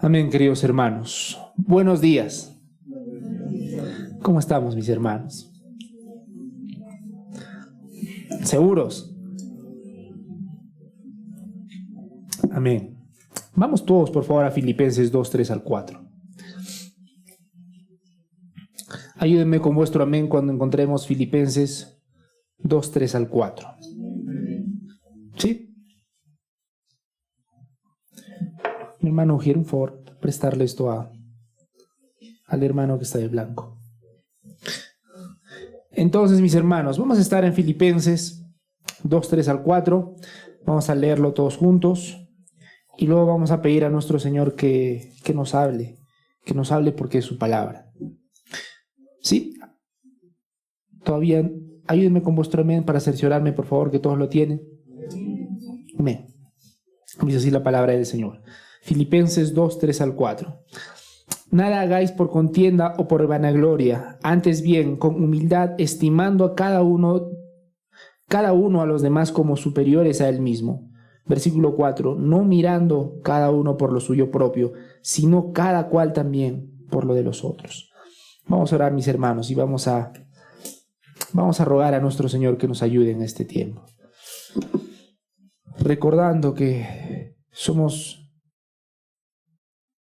Amén, queridos hermanos. Buenos días. ¿Cómo estamos, mis hermanos? ¿Seguros? Amén. Vamos todos, por favor, a Filipenses 2, 3 al 4. Ayúdenme con vuestro amén cuando encontremos Filipenses 2, 3 al 4. ¿Sí? Mi hermano Ujier, un favor, prestarle esto al hermano que está de blanco. Entonces, mis hermanos, vamos a estar en Filipenses 2, 3 al 4. Vamos a leerlo todos juntos. Y luego vamos a pedir a nuestro Señor que nos hable porque es su palabra. ¿Sí? Todavía, ayúdenme con vuestro amén para cerciorarme, por favor, que todos lo tienen. Amén. Dice así la palabra del Señor. Filipenses 2, 3 al 4. Nada hagáis por contienda o por vanagloria, antes bien, con humildad, estimando a cada uno a los demás como superiores a él mismo. Versículo 4. No mirando cada uno por lo suyo propio, sino cada cual también por lo de los otros. Vamos a orar, mis hermanos, y vamos a rogar a nuestro Señor que nos ayude en este tiempo. Recordando que somos,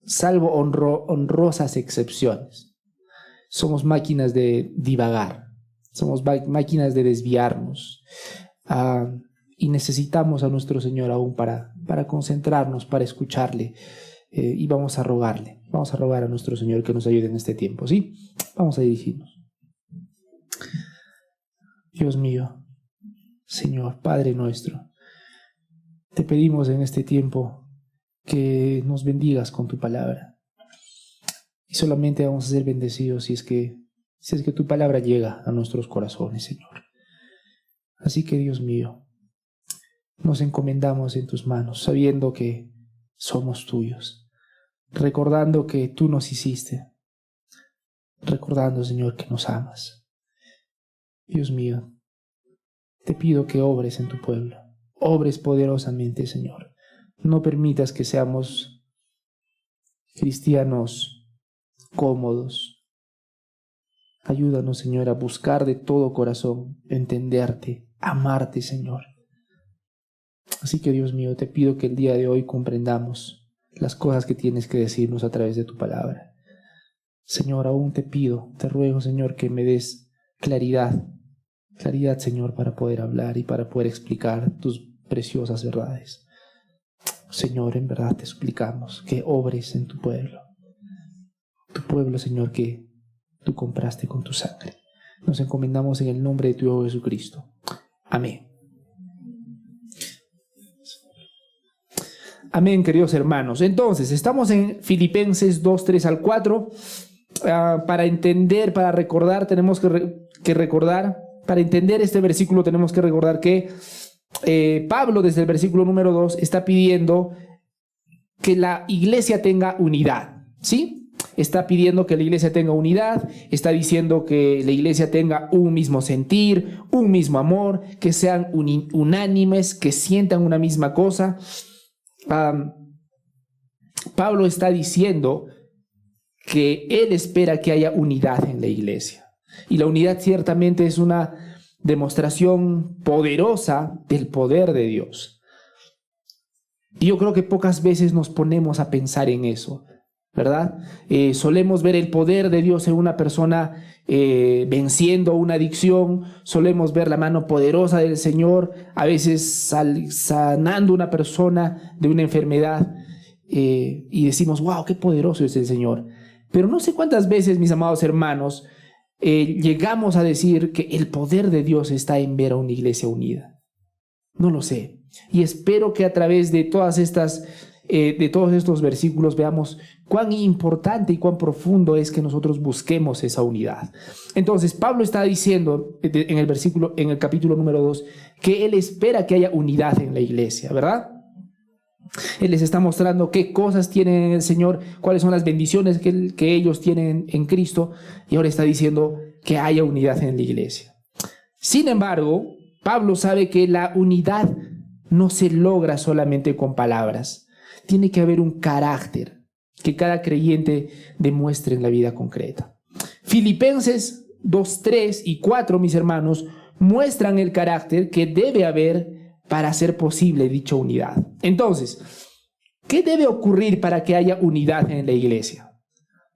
salvo honrosas excepciones, somos máquinas de divagar, somos máquinas de desviarnos, y necesitamos a nuestro Señor aún para concentrarnos, para escucharle, y vamos a rogar a nuestro Señor que nos ayude en este tiempo, ¿sí? Vamos a dirigirnos. Dios mío, Señor, Padre nuestro, te pedimos en este tiempo que nos bendigas con tu palabra. Y solamente vamos a ser bendecidos si es que tu palabra llega a nuestros corazones, Señor. Así que, Dios mío, nos encomendamos en tus manos, sabiendo que somos tuyos, recordando que tú nos hiciste, recordando, Señor, que nos amas. Dios mío, te pido que obres en tu pueblo, obres poderosamente, Señor. No permitas que seamos cristianos cómodos. Ayúdanos, Señor, a buscar de todo corazón, entenderte, amarte, Señor. Así que, Dios mío, te pido que el día de hoy comprendamos las cosas que tienes que decirnos a través de tu palabra. Señor, aún te ruego, Señor, que me des claridad, Señor, para poder hablar y para poder explicar tus preciosas verdades. Señor, en verdad te suplicamos que obres en tu pueblo, Señor, que tú compraste con tu sangre. Nos encomendamos en el nombre de tu Hijo Jesucristo. Amén. Amén, queridos hermanos. Entonces, estamos en Filipenses 2, 3 al 4. Para entender, para recordar, tenemos que recordar, para entender este versículo tenemos que recordar que Pablo, desde el versículo número 2, está pidiendo que la iglesia tenga unidad, ¿sí? Está pidiendo que la iglesia tenga unidad, está diciendo que la iglesia tenga un mismo sentir, un mismo amor, que sean unánimes, que sientan una misma cosa. Pablo está diciendo que él espera que haya unidad en la iglesia. Y la unidad ciertamente es una demostración poderosa del poder de Dios. Y yo creo que pocas veces nos ponemos a pensar en eso, ¿verdad? Solemos ver el poder de Dios en una persona venciendo una adicción, solemos ver la mano poderosa del Señor, a veces sanando una persona de una enfermedad, y decimos, wow, qué poderoso es el Señor. Pero no sé cuántas veces, mis amados hermanos, llegamos a decir que el poder de Dios está en ver a una iglesia unida. No lo sé. Y espero que a través de todos estos versículos veamos cuán importante y cuán profundo es que nosotros busquemos esa unidad. Entonces, Pablo está diciendo en el capítulo número 2, que él espera que haya unidad en la iglesia, ¿verdad? Él les está mostrando qué cosas tienen en el Señor, cuáles son las bendiciones que ellos tienen en Cristo, y ahora está diciendo que haya unidad en la iglesia. Sin embargo, Pablo sabe que la unidad no se logra solamente con palabras. Tiene que haber un carácter que cada creyente demuestre en la vida concreta. Filipenses 2, 3 y 4, mis hermanos, muestran el carácter que debe haber para hacer posible dicha unidad. Entonces, ¿qué debe ocurrir para que haya unidad en la iglesia?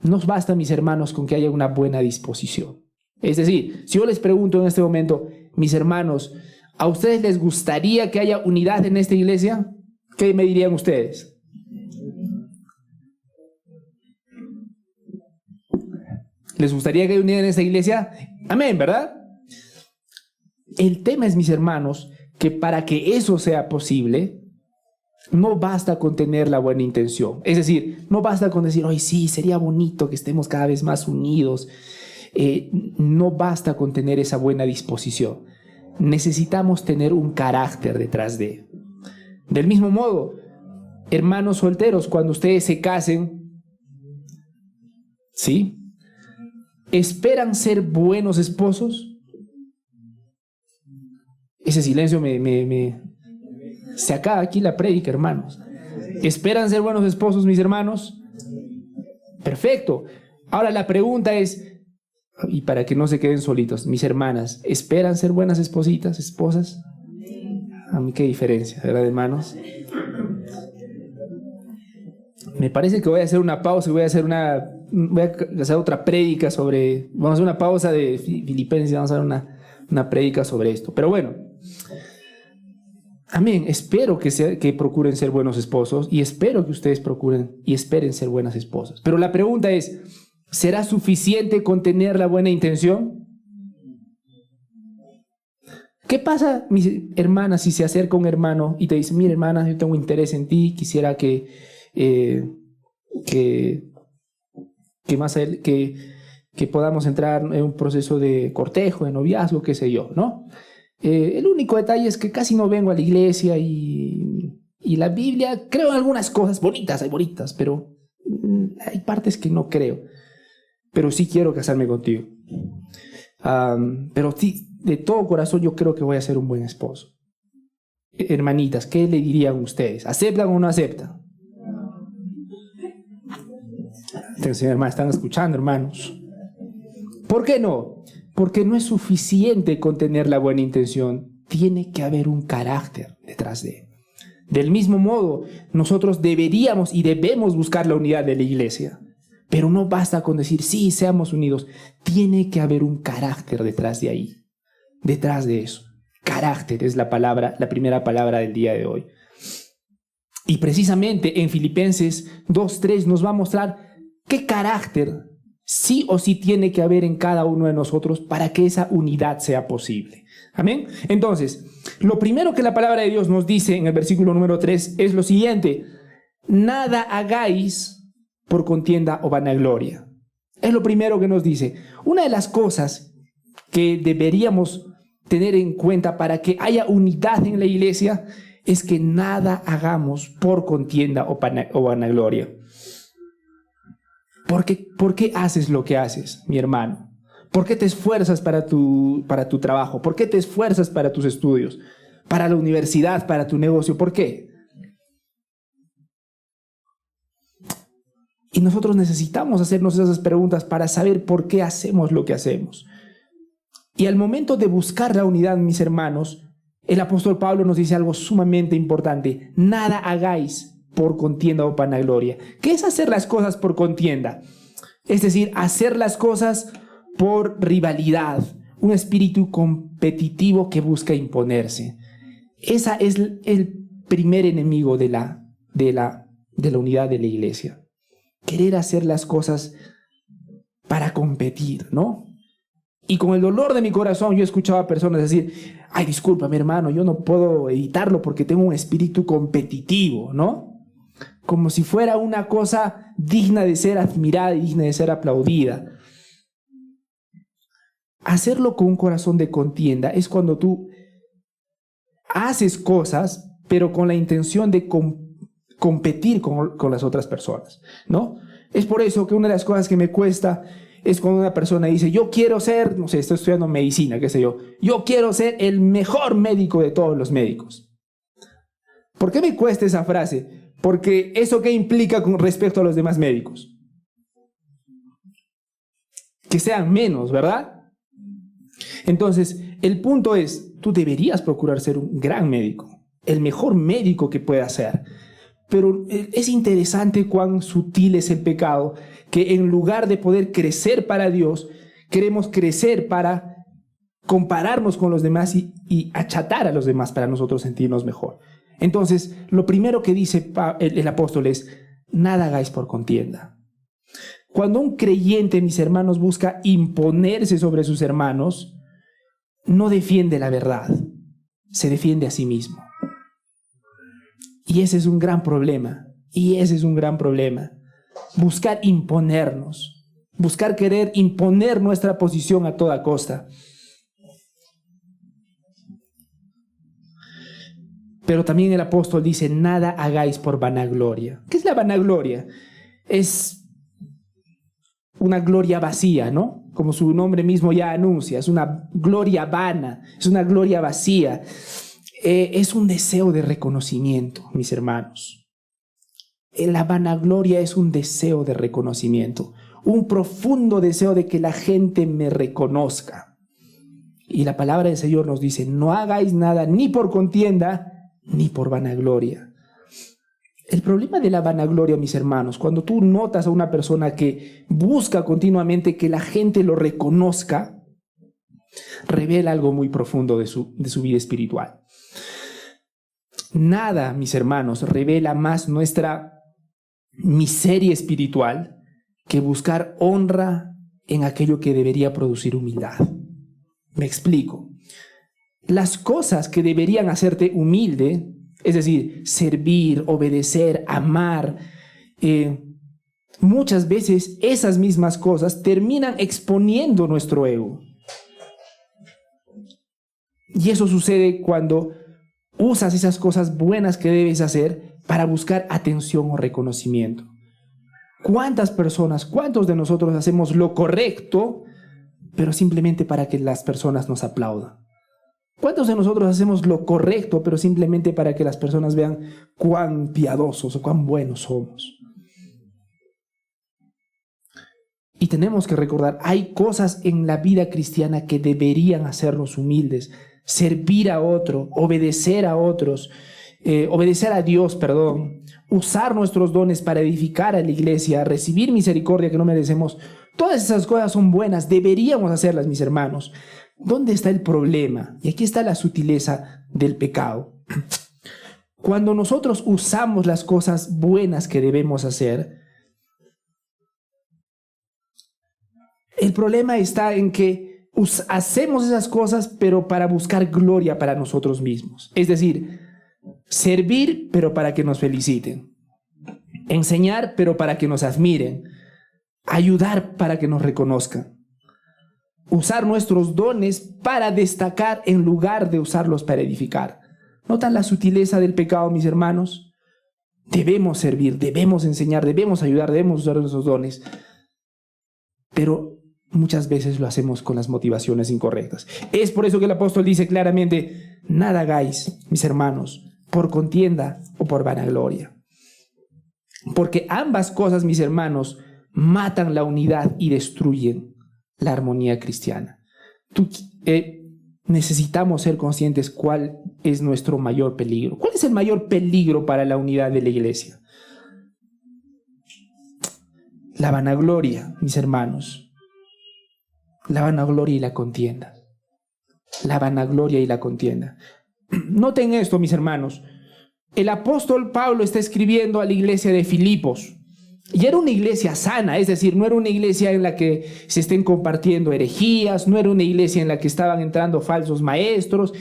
No basta, mis hermanos, con que haya una buena disposición. Es decir, si yo les pregunto en este momento, mis hermanos, ¿a ustedes les gustaría que haya unidad en esta iglesia? ¿Qué me dirían ustedes? ¿Les gustaría que haya unidad en esta iglesia? Amén, ¿verdad? El tema es, mis hermanos, que para que eso sea posible, no basta con tener la buena intención. Es decir, no basta con decir, hoy sí, sería bonito que estemos cada vez más unidos. No basta con tener esa buena disposición. Necesitamos tener un carácter detrás de. Del mismo modo, hermanos solteros, cuando ustedes se casen, ¿sí? ¿Esperan ser buenos esposos? Ese silencio se acaba aquí la prédica, hermanos. ¿Esperan ser buenos esposos, mis hermanos? Perfecto. Ahora la pregunta es, y para que no se queden solitos, mis hermanas, ¿esperan ser buenas espositas, esposas? A mí qué diferencia, ¿verdad, hermanos? Me parece que voy a hacer una pausa y voy a hacer otra prédica sobre, vamos a hacer una pausa de Filipenses y vamos a hacer una prédica sobre esto. Pero bueno, amén, espero que procuren ser buenos esposos y espero que ustedes procuren y esperen ser buenas esposas. Pero la pregunta es, ¿será suficiente con tener la buena intención? ¿Qué pasa, mis hermanas, si se acerca un hermano y te dice, mira, hermana, yo tengo interés en ti, quisiera que podamos entrar en un proceso de cortejo, de noviazgo, qué sé yo, ¿no? El único detalle es que casi no vengo a la iglesia y la Biblia, creo en algunas cosas bonitas, hay bonitas, pero hay partes que no creo. Pero sí quiero casarme contigo. Pero sí, de todo corazón yo creo que voy a ser un buen esposo. Hermanitas, ¿qué le dirían ustedes? ¿Aceptan o no aceptan? Hermanos, están escuchando, hermanos. ¿Por qué no? Porque no es suficiente con tener la buena intención. Tiene que haber un carácter detrás de. Del mismo modo, nosotros deberíamos y debemos buscar la unidad de la iglesia. Pero no basta con decir, sí, seamos unidos. Tiene que haber un carácter detrás de ahí. Detrás de eso. Carácter es la primera palabra del día de hoy. Y precisamente en Filipenses 2:3 nos va a mostrar qué carácter sí o sí tiene que haber en cada uno de nosotros para que esa unidad sea posible. Amén. Entonces, lo primero que la palabra de Dios nos dice en el versículo número 3 es lo siguiente: nada hagáis por contienda o vanagloria. Es lo primero que nos dice. Una de las cosas que deberíamos tener en cuenta para que haya unidad en la iglesia es que nada hagamos por contienda o vanagloria. ¿Por qué haces lo que haces, mi hermano? ¿Por qué te esfuerzas para tu trabajo? ¿Por qué te esfuerzas para tus estudios? ¿Para la universidad? ¿Para tu negocio? ¿Por qué? Y nosotros necesitamos hacernos esas preguntas para saber por qué hacemos lo que hacemos. Y al momento de buscar la unidad, mis hermanos, el apóstol Pablo nos dice algo sumamente importante: nada hagáis por contienda o vanagloria. ¿Qué es hacer las cosas por contienda? Es decir, hacer las cosas por rivalidad, un espíritu competitivo que busca imponerse. Esa es el primer enemigo de la unidad de la iglesia. Querer hacer las cosas para competir, ¿no? Y con el dolor de mi corazón yo he escuchado a personas decir: ay, disculpa, mi hermano, yo no puedo evitarlo porque tengo un espíritu competitivo, ¿no? Como si fuera una cosa digna de ser admirada y digna de ser aplaudida. Hacerlo con un corazón de contienda es cuando tú haces cosas, pero con la intención de competir con las otras personas, ¿no? Es por eso que una de las cosas que me cuesta es cuando una persona dice: yo quiero ser, no sé, estoy estudiando medicina, qué sé yo quiero ser el mejor médico de todos los médicos. ¿Por qué me cuesta esa frase? Porque ¿eso qué implica con respecto a los demás médicos? Que sean menos, ¿verdad? Entonces, el punto es, tú deberías procurar ser un gran médico, el mejor médico que puedas ser. Pero es interesante cuán sutil es el pecado, que en lugar de poder crecer para Dios, queremos crecer para compararnos con los demás y achatar a los demás para nosotros sentirnos mejor. Entonces, lo primero que dice el apóstol es, nada hagáis por contienda. Cuando un creyente, mis hermanos, busca imponerse sobre sus hermanos, no defiende la verdad, se defiende a sí mismo. Y ese es un gran problema, Buscar imponernos, buscar querer imponer nuestra posición a toda costa. Pero también el apóstol dice, nada hagáis por vanagloria. ¿Qué es la vanagloria? Es una gloria vacía, ¿no? Como su nombre mismo ya anuncia, es una gloria vana, es una gloria vacía. Es un deseo de reconocimiento, mis hermanos. La vanagloria es un deseo de reconocimiento, un profundo deseo de que la gente me reconozca. Y la palabra del Señor nos dice, no hagáis nada ni por contienda, ni por vanagloria. El problema de la vanagloria, mis hermanos, cuando tú notas a una persona que busca continuamente que la gente lo reconozca, revela algo muy profundo de su vida espiritual. Nada, mis hermanos, revela más nuestra miseria espiritual que buscar honra en aquello que debería producir humildad. Me explico. Las cosas que deberían hacerte humilde, es decir, servir, obedecer, amar, muchas veces esas mismas cosas terminan exponiendo nuestro ego. Y eso sucede cuando usas esas cosas buenas que debes hacer para buscar atención o reconocimiento. ¿Cuántas personas, cuántos de nosotros hacemos lo correcto, pero simplemente para que las personas nos aplaudan? ¿Cuántos de nosotros hacemos lo correcto, pero simplemente para que las personas vean cuán piadosos o cuán buenos somos? Y tenemos que recordar, hay cosas en la vida cristiana que deberían hacernos humildes. Servir a otro, obedecer a otros, obedecer a Dios, usar nuestros dones para edificar a la iglesia, recibir misericordia que no merecemos. Todas esas cosas son buenas, deberíamos hacerlas, mis hermanos. ¿Dónde está el problema? Y aquí está la sutileza del pecado. Cuando nosotros usamos las cosas buenas que debemos hacer, el problema está en que hacemos esas cosas, pero para buscar gloria para nosotros mismos. Es decir, servir, pero para que nos feliciten. Enseñar, pero para que nos admiren. Ayudar para que nos reconozcan. Usar nuestros dones para destacar en lugar de usarlos para edificar. ¿Notan la sutileza del pecado, mis hermanos? Debemos servir, debemos enseñar, debemos ayudar, debemos usar nuestros dones. Pero muchas veces lo hacemos con las motivaciones incorrectas. Es por eso que el apóstol dice claramente, nada hagáis, mis hermanos, por contienda o por vanagloria. Porque ambas cosas, mis hermanos, matan la unidad y destruyen la armonía cristiana. Necesitamos ser conscientes cuál es nuestro mayor peligro. ¿Cuál es el mayor peligro para la unidad de la iglesia? La vanagloria, mis hermanos. La vanagloria y la contienda. La vanagloria y la contienda. Noten esto, mis hermanos. El apóstol Pablo está escribiendo a la iglesia de Filipos. Y era una iglesia sana, es decir, no era una iglesia en la que se estén compartiendo herejías, no era una iglesia en la que estaban entrando falsos maestros.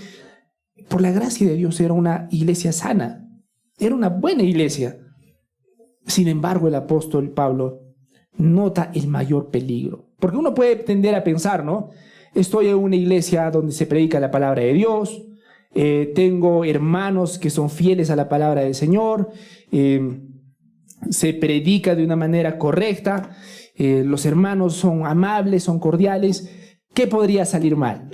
Por la gracia de Dios era una iglesia sana, era una buena iglesia. Sin embargo, el apóstol Pablo nota el mayor peligro. Porque uno puede tender a pensar, ¿no? Estoy en una iglesia donde se predica la palabra de Dios, tengo hermanos que son fieles a la palabra del Señor, se predica de una manera correcta, los hermanos son amables, son cordiales. ¿Qué podría salir mal?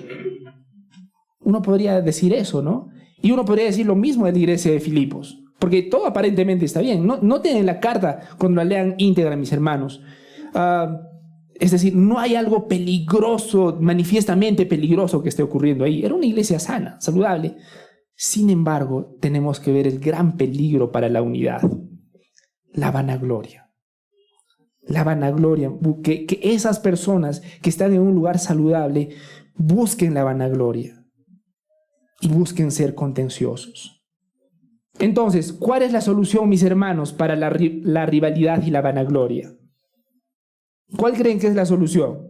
Uno podría decir eso, ¿no? Y uno podría decir lo mismo de la iglesia de Filipos. Porque todo aparentemente está bien. No, noten en la carta, cuando la lean íntegra, mis hermanos. Es decir, no hay algo peligroso, manifiestamente peligroso que esté ocurriendo ahí. Era una iglesia sana, saludable. Sin embargo, tenemos que ver el gran peligro para la unidad. La vanagloria. La vanagloria. Que esas personas que están en un lugar saludable busquen la vanagloria y busquen ser contenciosos. Entonces, ¿cuál es la solución, mis hermanos, para la rivalidad y la vanagloria? ¿Cuál creen que es la solución?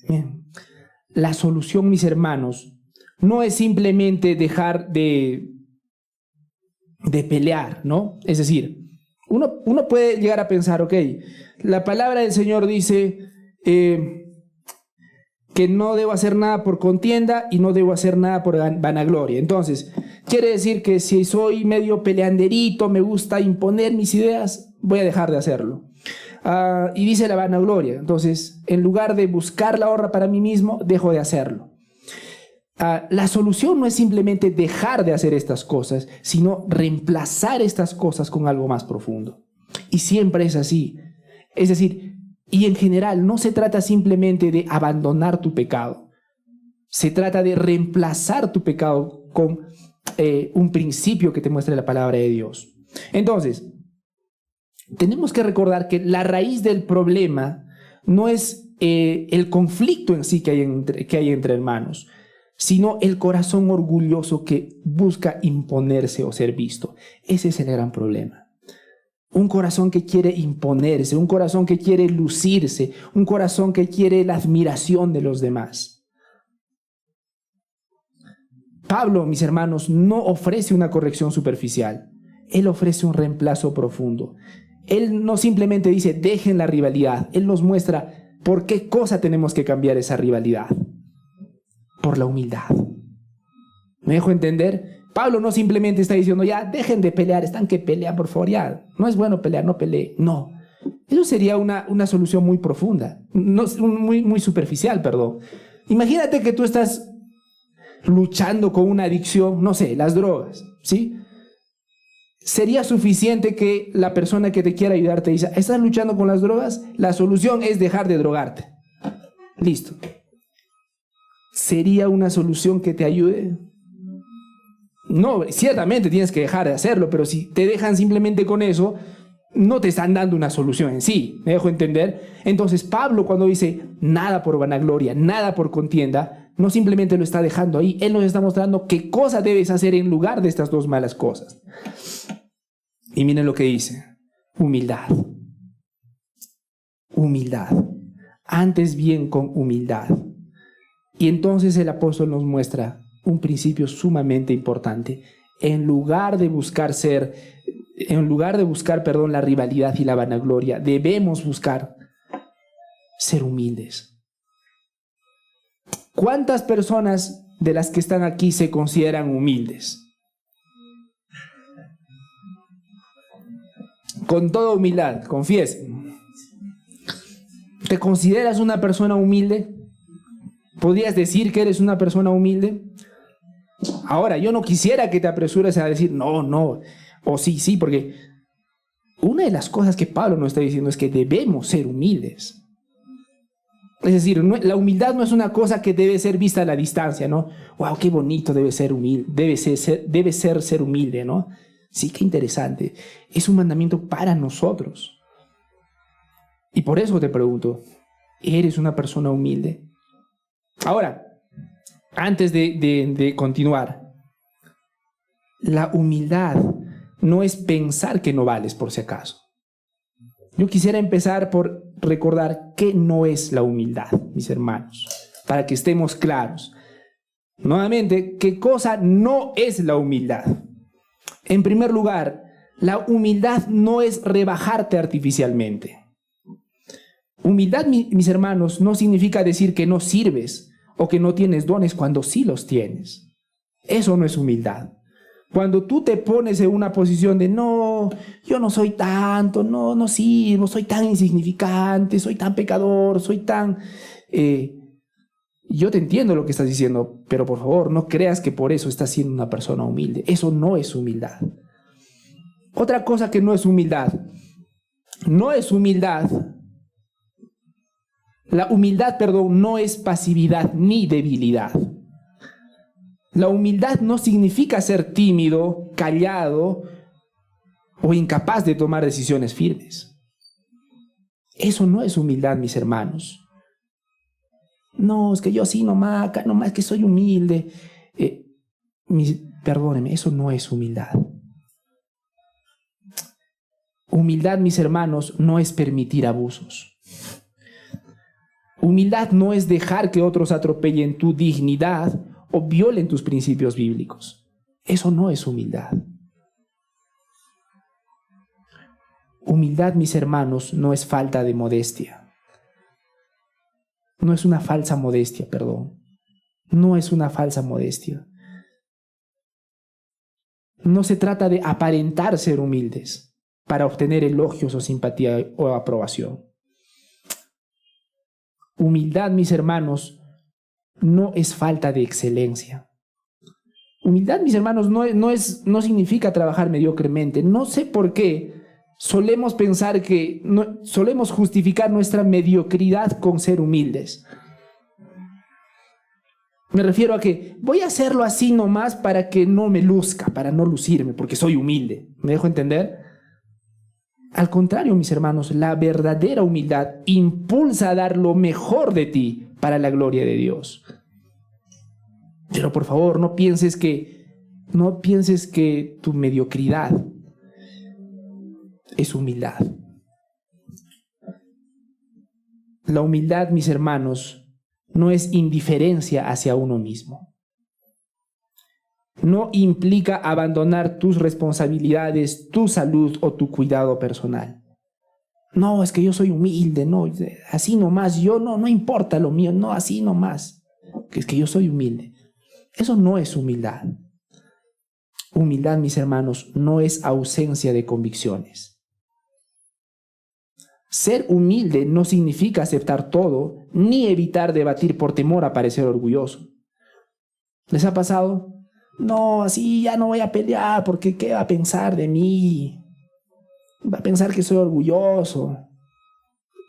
Bien. La solución, mis hermanos, no es simplemente dejar de pelear, ¿no? Es decir, uno puede llegar a pensar, ok, la palabra del Señor dice que no debo hacer nada por contienda y no debo hacer nada por vanagloria. Entonces, quiere decir que si soy medio peleanderito, me gusta imponer mis ideas, voy a dejar de hacerlo. Y dice la vanagloria. Entonces, en lugar de buscar la honra para mí mismo, dejo de hacerlo. La solución no es simplemente dejar de hacer estas cosas, sino reemplazar estas cosas con algo más profundo. Y siempre es así. Es decir, y en general no se trata simplemente de abandonar tu pecado. Se trata de reemplazar tu pecado con un principio que te muestre la palabra de Dios. Entonces, tenemos que recordar que la raíz del problema no es el conflicto en sí que hay entre hermanos, sino el corazón orgulloso que busca imponerse o ser visto. Ese es el gran problema. Un corazón que quiere imponerse, un corazón que quiere lucirse, un corazón que quiere la admiración de los demás. Pablo, mis hermanos, no ofrece una corrección superficial. Él ofrece un reemplazo profundo. Él no simplemente dice, dejen la rivalidad. Él nos muestra por qué cosa tenemos que cambiar esa rivalidad. Por la humildad. ¿Me dejo entender? Pablo no simplemente está diciendo, ya, dejen de pelear, están que pelean, por favor, ya. No es bueno pelear, no pelee. No. Eso sería una solución muy profunda, no, muy superficial, perdón. Imagínate que tú estás luchando con una adicción, no sé, las drogas, ¿sí? ¿Sería suficiente que la persona que te quiera ayudar te diga, ¿estás luchando con las drogas? La solución es dejar de drogarte. Listo. ¿Sería una solución que te ayude? No, ciertamente tienes que dejar de hacerlo, pero si te dejan simplemente con eso, no te están dando una solución en sí. ¿Me dejo entender? Entonces Pablo, cuando dice nada por vanagloria, nada por contienda, no simplemente lo está dejando ahí, él nos está mostrando qué cosa debes hacer en lugar de estas dos malas cosas. Y miren lo que dice: humildad. Humildad. Antes bien con humildad. Y entonces el apóstol nos muestra un principio sumamente importante. En lugar de buscar la rivalidad y la vanagloria, debemos buscar ser humildes. ¿Cuántas personas de las que están aquí se consideran humildes? Con toda humildad, confiesen. ¿Te consideras una persona humilde? ¿Podrías decir que eres una persona humilde? Ahora, yo no quisiera que te apresures a decir no, o sí, porque una de las cosas que Pablo nos está diciendo es que debemos ser humildes. Es decir, la humildad no es una cosa que debe ser vista a la distancia, ¿no? ¡Wow, qué bonito debe ser humilde! Debe ser humilde, ¿no? Sí, qué interesante. Es un mandamiento para nosotros. Y por eso te pregunto, ¿eres una persona humilde? Ahora, antes de continuar, la humildad no es pensar que no vales por si acaso. Yo quisiera empezar por recordar qué no es la humildad, mis hermanos, para que estemos claros. Nuevamente, ¿qué cosa no es la humildad? En primer lugar, la humildad no es rebajarte artificialmente. Humildad, mis hermanos, no significa decir que no sirves o que no tienes dones cuando sí los tienes. Eso no es humildad. Cuando tú te pones en una posición de no, yo no soy tanto, no sirvo, soy tan insignificante, soy tan pecador, soy tan... Yo te entiendo lo que estás diciendo, pero por favor, no creas que por eso estás siendo una persona humilde. Eso no es humildad. Otra cosa que no es humildad. No es humildad. La humildad, perdón, no es pasividad ni debilidad. La humildad no significa ser tímido, callado o incapaz de tomar decisiones firmes. Eso no es humildad, mis hermanos. No, es que yo así nomás, acá nomás que soy humilde. Perdónenme, eso no es humildad. Humildad, mis hermanos, no es permitir abusos. Humildad no es dejar que otros atropellen tu dignidad o violen tus principios bíblicos. Eso no es humildad. Humildad, mis hermanos, no es falta de modestia. No es una falsa modestia, perdón. No es una falsa modestia. No se trata de aparentar ser humildes para obtener elogios o simpatía o aprobación. Humildad, mis hermanos, no es falta de excelencia. Humildad, mis hermanos, no significa trabajar mediocremente. No sé por qué solemos pensar que solemos justificar nuestra mediocridad con ser humildes. Me refiero a que voy a hacerlo así nomás para que no me luzca, para no lucirme, porque soy humilde. ¿Me dejo entender? Al contrario, mis hermanos, la verdadera humildad impulsa a dar lo mejor de ti para la gloria de Dios. Pero por favor, no pienses que tu mediocridad es humildad. La humildad, mis hermanos, no es indiferencia hacia uno mismo. No implica abandonar tus responsabilidades, tu salud o tu cuidado personal. No, es que yo soy humilde, no, así nomás, yo no importa lo mío, no, así nomás, es que yo soy humilde. Eso no es humildad. Humildad, mis hermanos, no es ausencia de convicciones. Ser humilde no significa aceptar todo, ni evitar debatir por temor a parecer orgulloso. ¿Les ha pasado? No, así ya no voy a pelear porque ¿qué va a pensar de mí? Va a pensar que soy orgulloso.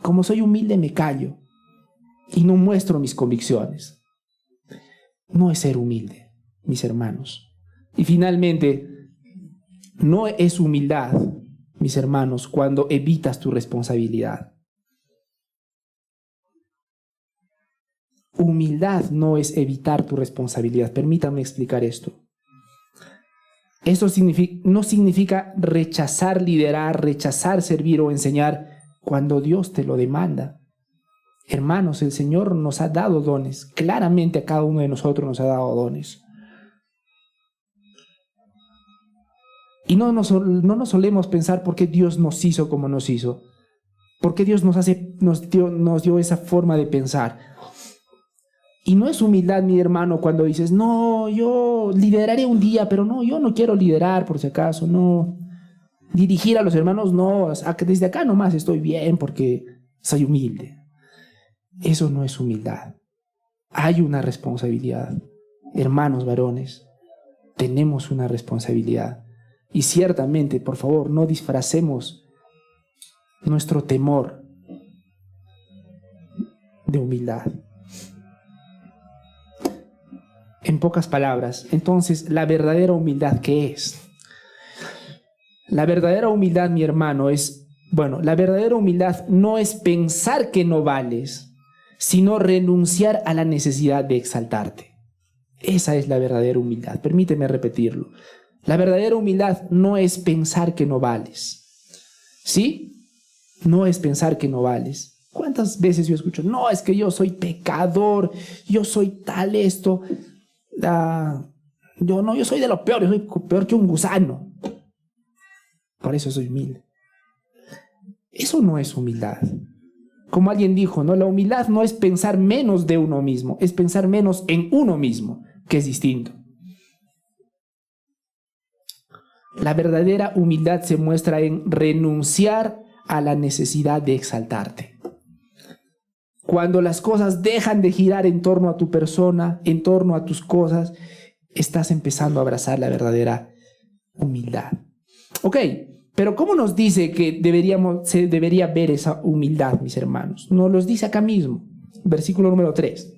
Como soy humilde me callo y no muestro mis convicciones. No es ser humilde, mis hermanos. Y finalmente, no es humildad, mis hermanos, cuando evitas tu responsabilidad. Humildad no es evitar tu responsabilidad. Permítanme explicar esto. Eso no significa rechazar liderar, rechazar servir o enseñar cuando Dios te lo demanda. Hermanos, el Señor nos ha dado dones. Claramente a cada uno de nosotros nos ha dado dones. Y no nos solemos pensar por qué Dios nos hizo como nos hizo. ¿Por qué Dios nos dio esa forma de pensar? Y no es humildad, mi hermano, cuando dices, no, yo lideraré un día, pero no, yo no quiero liderar por si acaso, no. Dirigir a los hermanos, no, desde acá nomás estoy bien porque soy humilde. Eso no es humildad. Hay una responsabilidad. Hermanos varones, tenemos una responsabilidad. Y ciertamente, por favor, no disfracemos nuestro temor de humildad. En pocas palabras, entonces, la verdadera humildad, ¿qué es? La verdadera humildad, mi hermano, la verdadera humildad no es pensar que no vales, sino renunciar a la necesidad de exaltarte. Esa es la verdadera humildad. Permíteme repetirlo. La verdadera humildad no es pensar que no vales. ¿Sí? No es pensar que no vales. ¿Cuántas veces yo escucho? No, es que yo soy pecador, yo soy tal esto. Yo soy de lo peor, yo soy peor que un gusano. Por eso soy humilde. Eso no es humildad. Como alguien dijo, ¿no? La humildad no es pensar menos de uno mismo, es pensar menos en uno mismo, que es distinto. La verdadera humildad se muestra en renunciar a la necesidad de exaltarte. cuando las cosas dejan de girar en torno a tu persona, en torno a tus cosas, estás empezando a abrazar la verdadera humildad. Ok, pero ¿cómo nos dice que se debería ver esa humildad, mis hermanos? Nos los dice acá mismo, versículo número 3.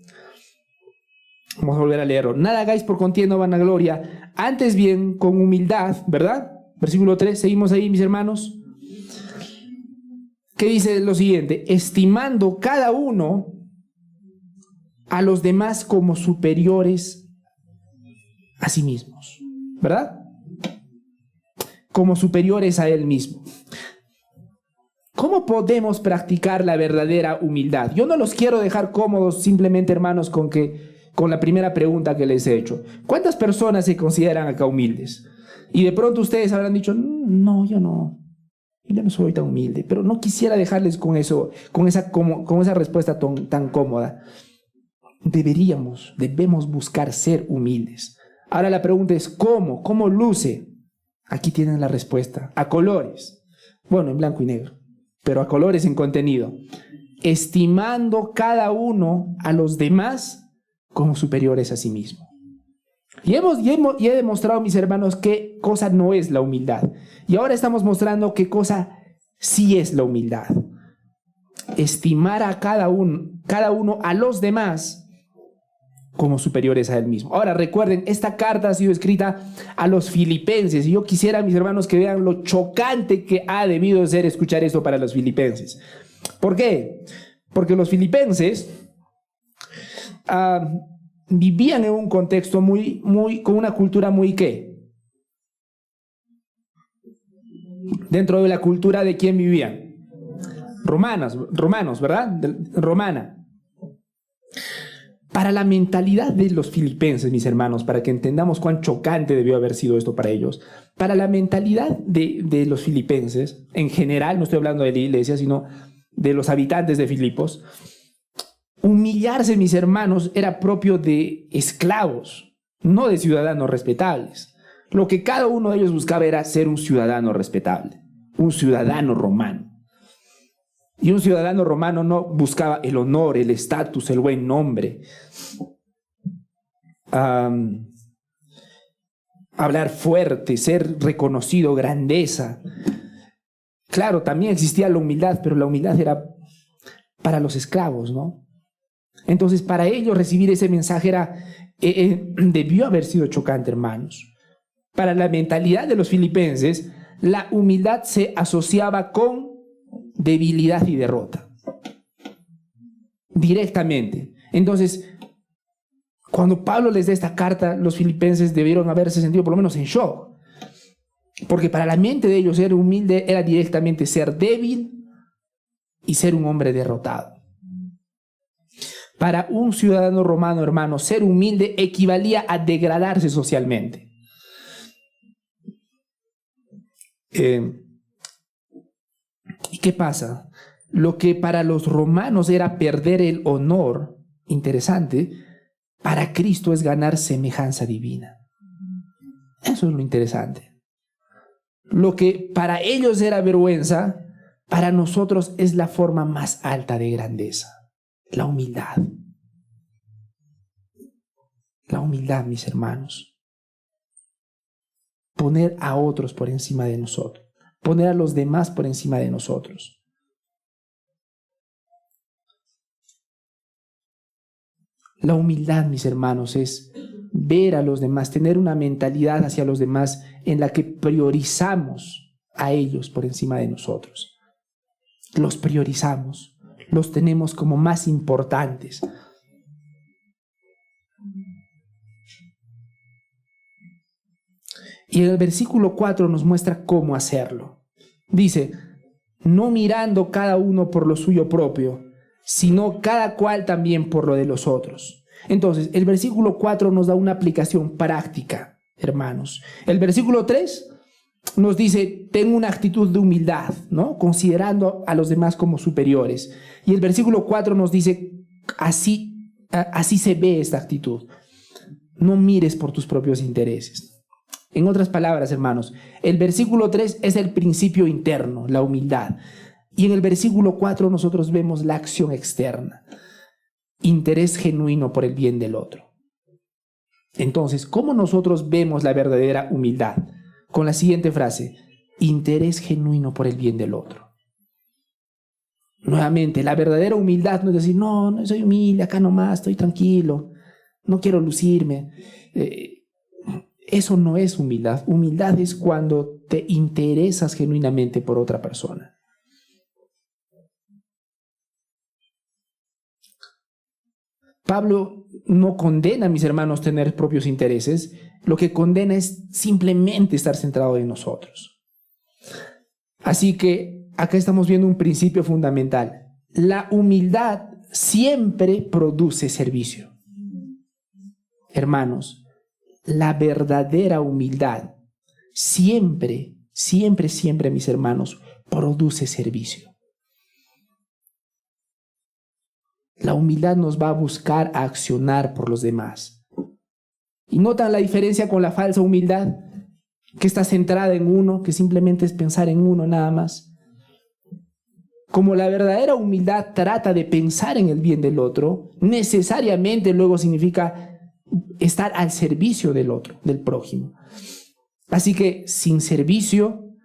Vamos a volver a leerlo. Nada hagáis por contienda o vanagloria, antes bien con humildad, ¿verdad? Versículo 3, seguimos ahí, mis hermanos. Que dice lo siguiente: estimando cada uno a los demás como superiores a sí mismos, ¿verdad? Como superiores a él mismo. ¿Cómo podemos practicar la verdadera humildad? Yo no los quiero dejar cómodos simplemente, hermanos, con la primera pregunta que les he hecho. ¿Cuántas personas se consideran acá humildes? Y de pronto ustedes habrán dicho, no, yo no soy tan humilde, pero no quisiera dejarles con esa respuesta tan cómoda. Debemos buscar ser humildes. Ahora la pregunta es, ¿cómo luce? Aquí tienen la respuesta, a colores. Bueno, en blanco y negro, pero a colores en contenido. Estimando cada uno a los demás como superiores a sí mismo. Y he demostrado, mis hermanos, qué cosa no es la humildad. Y ahora estamos mostrando qué cosa sí es la humildad. Estimar a cada uno a los demás como superiores a él mismo. Ahora recuerden, esta carta ha sido escrita a los filipenses, y yo quisiera, mis hermanos, que vean lo chocante que ha debido ser escuchar esto para los filipenses. ¿Por qué? Porque los filipenses vivían en un contexto con una cultura muy ¿qué? Dentro de la cultura de quién vivían. Romanos, ¿verdad? Romana. Para la mentalidad de los filipenses, mis hermanos, para que entendamos cuán chocante debió haber sido esto para ellos, para la mentalidad de los filipenses, en general, no estoy hablando de la iglesia, sino de los habitantes de Filipos, humillarse, mis hermanos, era propio de esclavos, no de ciudadanos respetables. Lo que cada uno de ellos buscaba era ser un ciudadano respetable, un ciudadano romano. Y un ciudadano romano no buscaba el honor, el estatus, el buen nombre, hablar fuerte, ser reconocido, grandeza. Claro, también existía la humildad, pero la humildad era para los esclavos, ¿no? Entonces, para ellos recibir ese mensaje debió haber sido chocante, hermanos. Para la mentalidad de los filipenses, la humildad se asociaba con debilidad y derrota. Directamente. Entonces, cuando Pablo les da esta carta, los filipenses debieron haberse sentido por lo menos en shock. Porque para la mente de ellos ser humilde era directamente ser débil y ser un hombre derrotado. Para un ciudadano romano, hermano, ser humilde equivalía a degradarse socialmente. ¿Y qué pasa? Lo que para los romanos era perder el honor, interesante, para Cristo es ganar semejanza divina. Eso es lo interesante. Lo que para ellos era vergüenza, para nosotros es la forma más alta de grandeza. La humildad. La humildad, mis hermanos. Poner a otros por encima de nosotros. Poner a los demás por encima de nosotros. La humildad, mis hermanos, es ver a los demás, tener una mentalidad hacia los demás en la que priorizamos a ellos por encima de nosotros. Los priorizamos, los tenemos como más importantes. Y el versículo 4 nos muestra cómo hacerlo. Dice, no mirando cada uno por lo suyo propio, sino cada cual también por lo de los otros. Entonces, el versículo 4 nos da una aplicación práctica, hermanos. El versículo 3 nos dice, ten una actitud de humildad, ¿no? Considerando a los demás como superiores. Y el versículo 4 nos dice, así se ve esta actitud. No mires por tus propios intereses. En otras palabras, hermanos, el versículo 3 es el principio interno, la humildad. Y en el versículo 4 nosotros vemos la acción externa. Interés genuino por el bien del otro. Entonces, ¿cómo nosotros vemos la verdadera humildad? Con la siguiente frase: interés genuino por el bien del otro. Nuevamente, la verdadera humildad no es decir, no soy humilde, acá nomás, estoy tranquilo, no quiero lucirme. Eso no es humildad. Humildad es cuando te interesas genuinamente por otra persona. Pablo no condena, mis hermanos, tener propios intereses. Lo que condena es simplemente estar centrado en nosotros. Así que acá estamos viendo un principio fundamental. La humildad siempre produce servicio. Hermanos, la verdadera humildad siempre, mis hermanos, produce servicio. La humildad nos va a buscar a accionar por los demás. ¿Y notan la diferencia con la falsa humildad? Que está centrada en uno, que simplemente es pensar en uno nada más. Como la verdadera humildad trata de pensar en el bien del otro, necesariamente luego significa estar al servicio del otro, del prójimo. Así que sin servicio,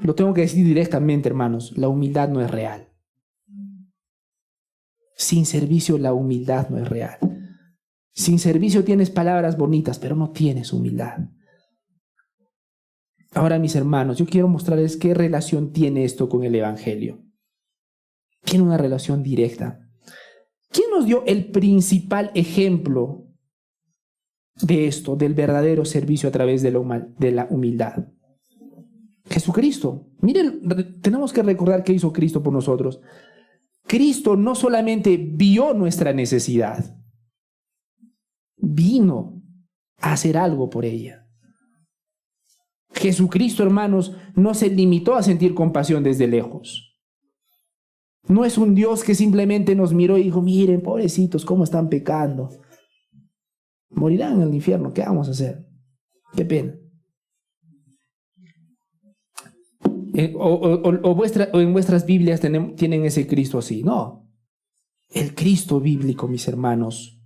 lo tengo que decir directamente, hermanos, la humildad no es real. Sin servicio la humildad no es real. Sin servicio tienes palabras bonitas, pero no tienes humildad. Ahora, mis hermanos, yo quiero mostrarles qué relación tiene esto con el Evangelio. Tiene una relación directa. ¿Quién nos dio el principal ejemplo de esto, del verdadero servicio a través de la humildad? Jesucristo. Miren, tenemos que recordar qué hizo Cristo por nosotros. Cristo no solamente vio nuestra necesidad, vino a hacer algo por ella. Jesucristo, hermanos, no se limitó a sentir compasión desde lejos. No es un Dios que simplemente nos miró y dijo, miren, pobrecitos, cómo están pecando. Morirán en el infierno, ¿qué vamos a hacer? Qué pena. O en vuestras Biblias tienen ese Cristo así. No. El Cristo bíblico, mis hermanos,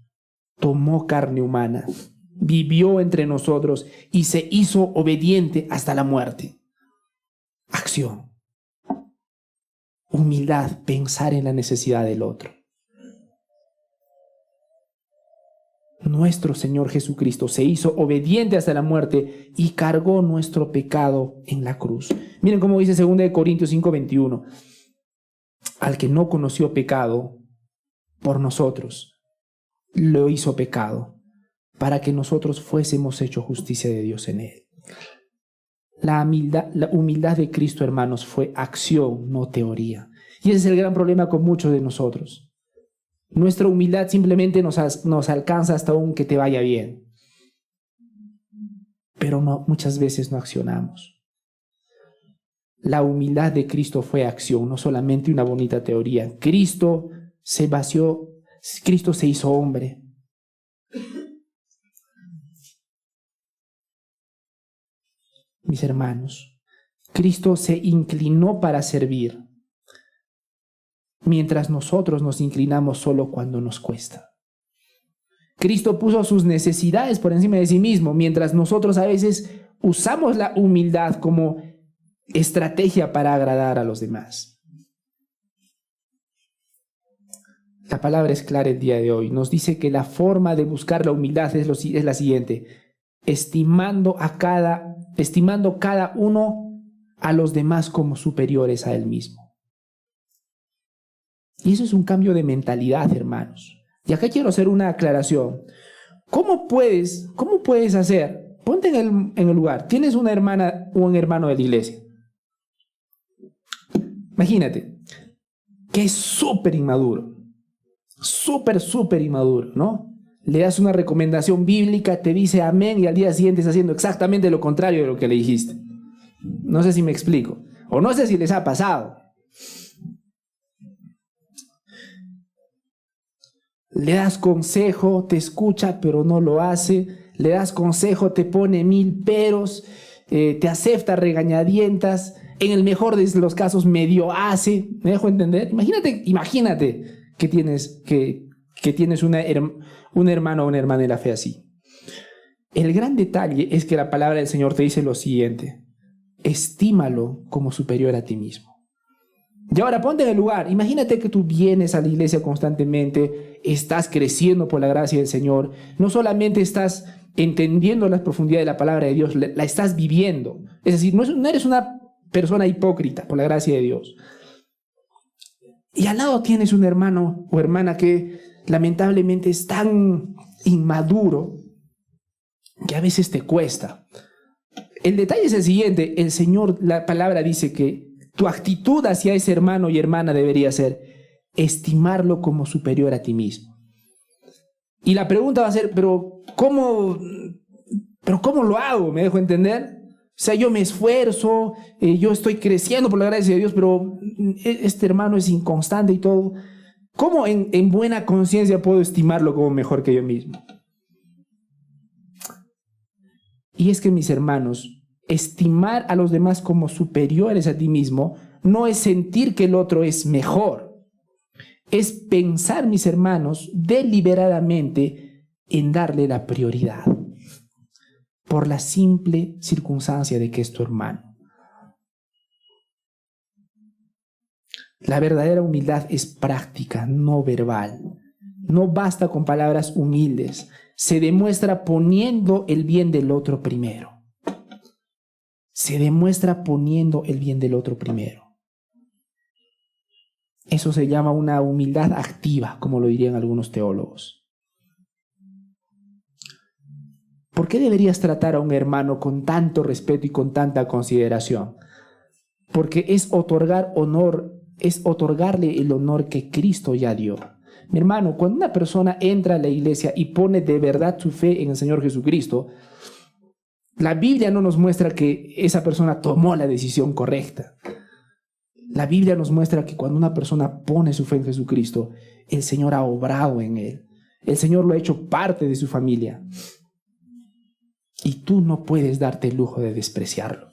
tomó carne humana, vivió entre nosotros y se hizo obediente hasta la muerte. Acción. Humildad, pensar en la necesidad del otro. Nuestro Señor Jesucristo se hizo obediente hasta la muerte y cargó nuestro pecado en la cruz. Miren cómo dice 2 Corintios 5:21. Al que no conoció pecado por nosotros, lo hizo pecado, para que nosotros fuésemos hecho justicia de Dios en él. La humildad de Cristo, hermanos, fue acción, no teoría. Y ese es el gran problema con muchos de nosotros. Nuestra humildad simplemente nos alcanza hasta un que te vaya bien. Pero muchas veces no accionamos. La humildad de Cristo fue acción, no solamente una bonita teoría. Cristo se vació, Cristo se hizo hombre. Mis hermanos, Cristo se inclinó para servir, mientras nosotros nos inclinamos solo cuando nos cuesta. Cristo puso sus necesidades por encima de sí mismo, mientras nosotros a veces usamos la humildad como estrategia para agradar a los demás. La palabra es clara el día de hoy. Nos dice que la forma de buscar la humildad es la siguiente: estimando cada uno a los demás como superiores a él mismo. Y eso es un cambio de mentalidad, hermanos. Y acá quiero hacer una aclaración. ¿Cómo puedes hacer? Ponte en el lugar. Tienes una hermana o un hermano de la iglesia. Imagínate que es súper inmaduro. Súper inmaduro, ¿no? Le das una recomendación bíblica, te dice amén y al día siguiente está haciendo exactamente lo contrario de lo que le dijiste. No sé si me explico. O no sé si les ha pasado. Le das consejo, te escucha, pero no lo hace. Le das consejo, te pone 1000 peros, te acepta regañadientas, en el mejor de los casos medio hace. ¿Me dejo entender? Imagínate que tienes un hermano o una hermana de la fe así. El gran detalle es que la palabra del Señor te dice lo siguiente: estímalo como superior a ti mismo. Y ahora ponte en el lugar. Imagínate que tú vienes a la iglesia constantemente, estás creciendo por la gracia del Señor, no solamente estás entendiendo la profundidad de la palabra de Dios, la estás viviendo. Es decir, no eres una persona hipócrita por la gracia de Dios. Y al lado tienes un hermano o hermana que lamentablemente es tan inmaduro que a veces te cuesta. El detalle es el siguiente: el Señor, la palabra dice que tu actitud hacia ese hermano y hermana debería ser estimarlo como superior a ti mismo. Y la pregunta va a ser, ¿pero cómo lo hago? ¿Me dejo entender? O sea, yo me esfuerzo, yo estoy creciendo por la gracia de Dios, pero este hermano es inconstante y todo. ¿Cómo en buena conciencia puedo estimarlo como mejor que yo mismo? Y es que, mis hermanos, estimar a los demás como superiores a ti mismo no es sentir que el otro es mejor. Es pensar, mis hermanos, deliberadamente en darle la prioridad por la simple circunstancia de que es tu hermano. La verdadera humildad es práctica, no verbal. No basta con palabras humildes. Se demuestra poniendo el bien del otro primero. Se demuestra poniendo el bien del otro primero. Eso se llama una humildad activa, como lo dirían algunos teólogos. ¿Por qué deberías tratar a un hermano con tanto respeto y con tanta consideración? Porque es otorgar honor, es otorgarle el honor que Cristo ya dio. Mi hermano, cuando una persona entra a la iglesia y pone de verdad su fe en el Señor Jesucristo, la Biblia no nos muestra que esa persona tomó la decisión correcta. La Biblia nos muestra que cuando una persona pone su fe en Jesucristo, el Señor ha obrado en él. El Señor lo ha hecho parte de su familia. Y tú no puedes darte el lujo de despreciarlo.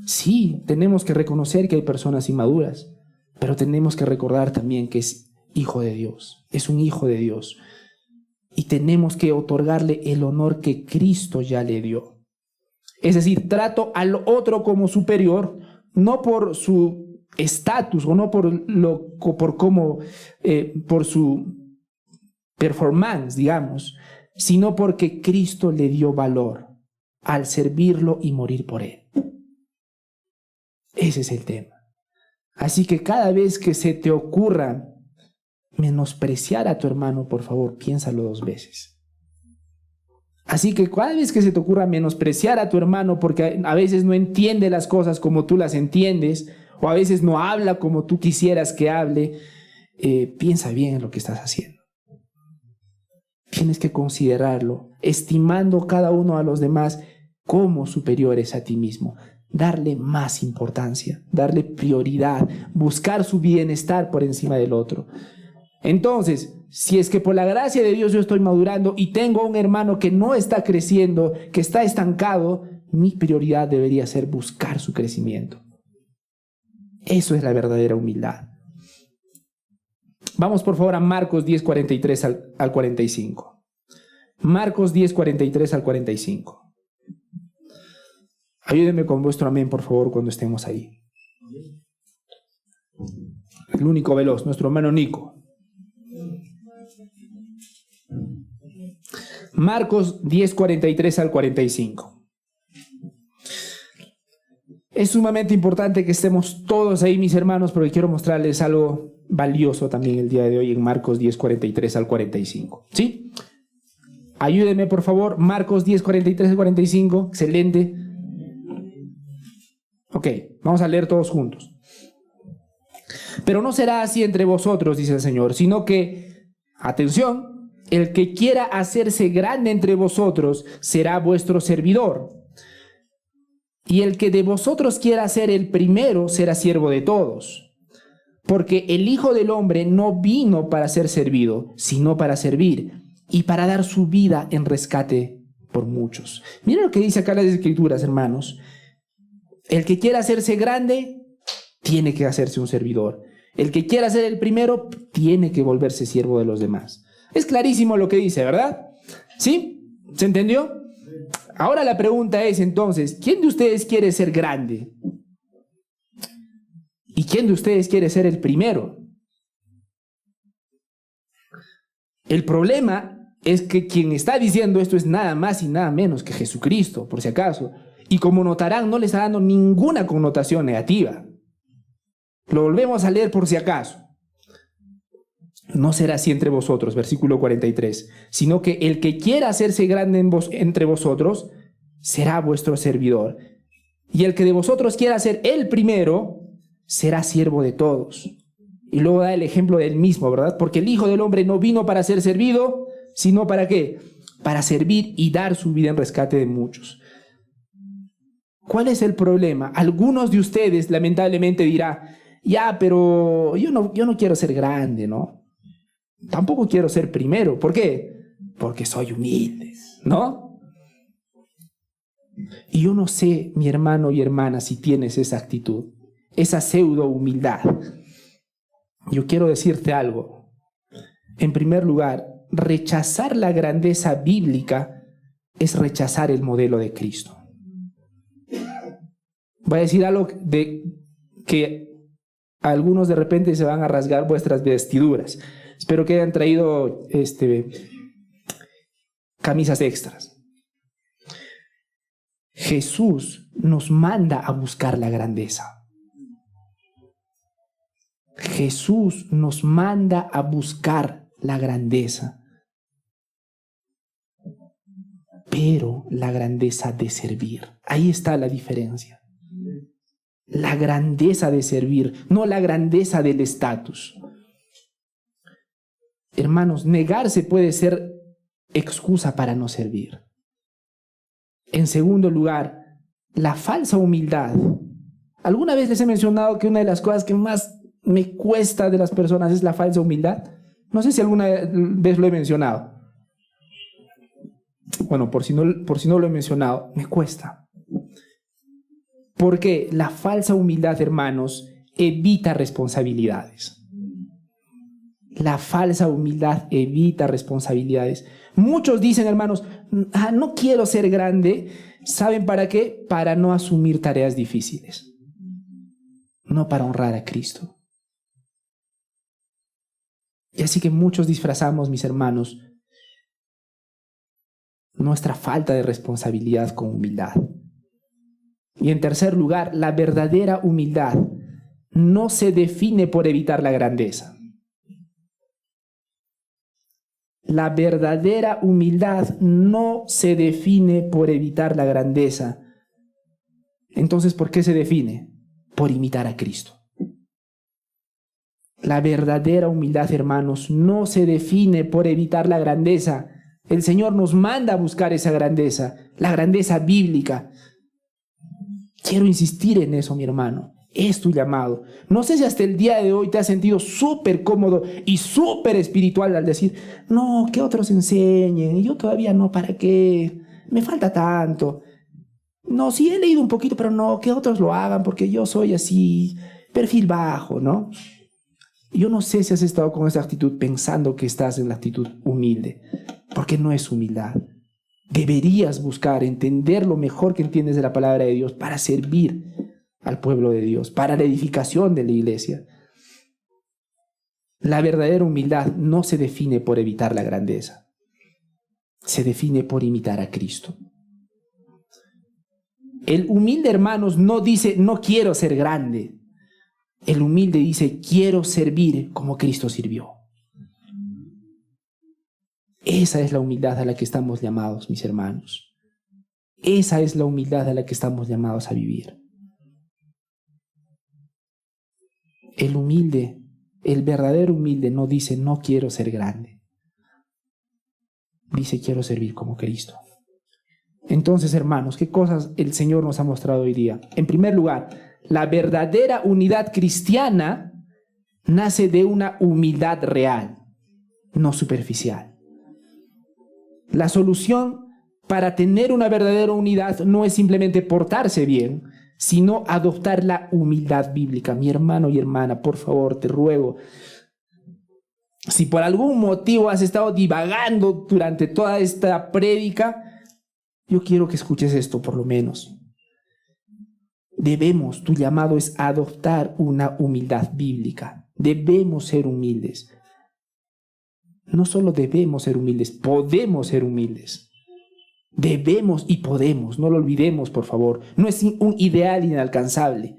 Sí, tenemos que reconocer que hay personas inmaduras, pero tenemos que recordar también que es hijo de Dios, es un hijo de Dios. Y tenemos que otorgarle el honor que Cristo ya le dio. Es decir, trato al otro como superior, no por su estatus o no por su performance, digamos, sino porque Cristo le dio valor al servirlo y morir por él. Ese es el tema. Así que cada vez que se te ocurra menospreciar a tu hermano, por favor, piénsalo 2 veces. Así que cada vez que se te ocurra menospreciar a tu hermano porque a veces no entiende las cosas como tú las entiendes, o a veces no habla como tú quisieras que hable, piensa bien en lo que estás haciendo. Tienes que considerarlo, estimando cada uno a los demás como superiores a ti mismo. Darle más importancia, darle prioridad, buscar su bienestar por encima del otro. Entonces, si es que por la gracia de Dios yo estoy madurando y tengo un hermano que no está creciendo, que está estancado, mi prioridad debería ser buscar su crecimiento. Eso es la verdadera humildad. Vamos por favor a Marcos 10:43 al 45. Marcos 10:43 al 45. Ayúdenme con vuestro amén, por favor, cuando estemos ahí. El único veloz, nuestro hermano Nico. Marcos 10:43 al 45. Es sumamente importante que estemos todos ahí, mis hermanos, porque quiero mostrarles algo valioso también el día de hoy en Marcos 10:43 al 45. ¿Sí? Ayúdenme, por favor. Marcos 10:43 al 45. Excelente. Ok, vamos a leer todos juntos. Pero no será así entre vosotros, dice el Señor, sino que, atención, el que quiera hacerse grande entre vosotros será vuestro servidor. Y el que de vosotros quiera ser el primero será siervo de todos. Porque el Hijo del Hombre no vino para ser servido, sino para servir y para dar su vida en rescate por muchos. Miren lo que dice acá las Escrituras, hermanos. El que quiera hacerse grande, tiene que hacerse un servidor. El que quiera ser el primero, tiene que volverse siervo de los demás. Es clarísimo lo que dice, ¿verdad? ¿Sí? ¿Se entendió? Ahora la pregunta es entonces, ¿quién de ustedes quiere ser grande? ¿Y quién de ustedes quiere ser el primero? El problema es que quien está diciendo esto es nada más y nada menos que Jesucristo, por si acaso. Y como notarán, no le está dando ninguna connotación negativa. Lo volvemos a leer por si acaso. No será así entre vosotros, versículo 43, sino que el que quiera hacerse grande entre vosotros será vuestro servidor. Y el que de vosotros quiera ser el primero será siervo de todos. Y luego da el ejemplo del mismo, ¿verdad? Porque el Hijo del Hombre no vino para ser servido, sino ¿para qué? Para servir y dar su vida en rescate de muchos. ¿Cuál es el problema? Algunos de ustedes lamentablemente dirán, ya, pero yo no quiero ser grande, ¿no? Tampoco quiero ser primero. ¿Por qué? Porque soy humilde, ¿no? Y yo no sé, mi hermano y hermana, si tienes esa actitud, esa pseudo humildad. Yo quiero decirte algo. En primer lugar, rechazar la grandeza bíblica es rechazar el modelo de Cristo. Voy a decir algo de que algunos de repente se van a rasgar vuestras vestiduras. Espero que hayan traído camisas extras. Jesús nos manda a buscar la grandeza. Jesús nos manda a buscar la grandeza. Pero la grandeza de servir. Ahí está la diferencia. La grandeza de servir, no la grandeza del estatus. Hermanos, negarse puede ser excusa para no servir. En segundo lugar, la falsa humildad. ¿Alguna vez les he mencionado que una de las cosas que más me cuesta de las personas es la falsa humildad? No sé si alguna vez lo he mencionado. Bueno, por si no lo he mencionado, me cuesta. Porque la falsa humildad, hermanos, evita responsabilidades. La falsa humildad evita responsabilidades. Muchos dicen, hermanos, no quiero ser grande. ¿Saben para qué? Para no asumir tareas difíciles. No para honrar a Cristo. Y así que muchos disfrazamos, mis hermanos, nuestra falta de responsabilidad con humildad. Y en tercer lugar, la verdadera humildad no se define por evitar la grandeza. La verdadera humildad no se define por evitar la grandeza. Entonces, ¿por qué se define? Por imitar a Cristo. La verdadera humildad, hermanos, no se define por evitar la grandeza. El Señor nos manda a buscar esa grandeza, la grandeza bíblica. Quiero insistir en eso, mi hermano. Es tu llamado. No sé si hasta el día de hoy te has sentido súper cómodo y súper espiritual al decir, no, que otros enseñen, y yo todavía no, ¿para qué? Me falta tanto. No, sí he leído un poquito, pero no, que otros lo hagan porque yo soy así, perfil bajo, ¿no? Yo no sé si has estado con esa actitud pensando que estás en la actitud humilde, porque no es humildad. Deberías buscar entender lo mejor que entiendes de la palabra de Dios para servir al pueblo de Dios, para la edificación de la iglesia. La verdadera humildad no se define por evitar la grandeza, se define por imitar a Cristo. El humilde, hermanos, no dice, no quiero ser grande. El humilde dice, quiero servir como Cristo sirvió. Esa es la humildad a la que estamos llamados, mis hermanos. Esa es la humildad a la que estamos llamados a vivir. El humilde, el verdadero humilde no dice, no quiero ser grande. Dice, quiero servir como Cristo. Entonces, hermanos, ¿qué cosas el Señor nos ha mostrado hoy día? En primer lugar, la verdadera unidad cristiana nace de una humildad real, no superficial. La solución para tener una verdadera unidad no es simplemente portarse bien, sino adoptar la humildad bíblica. Mi hermano y hermana, por favor, te ruego, si por algún motivo has estado divagando durante toda esta prédica, yo quiero que escuches esto por lo menos. Tu llamado es adoptar una humildad bíblica. Debemos ser humildes. No solo debemos ser humildes, podemos ser humildes. Debemos y podemos, no lo olvidemos, por favor. No es un ideal inalcanzable.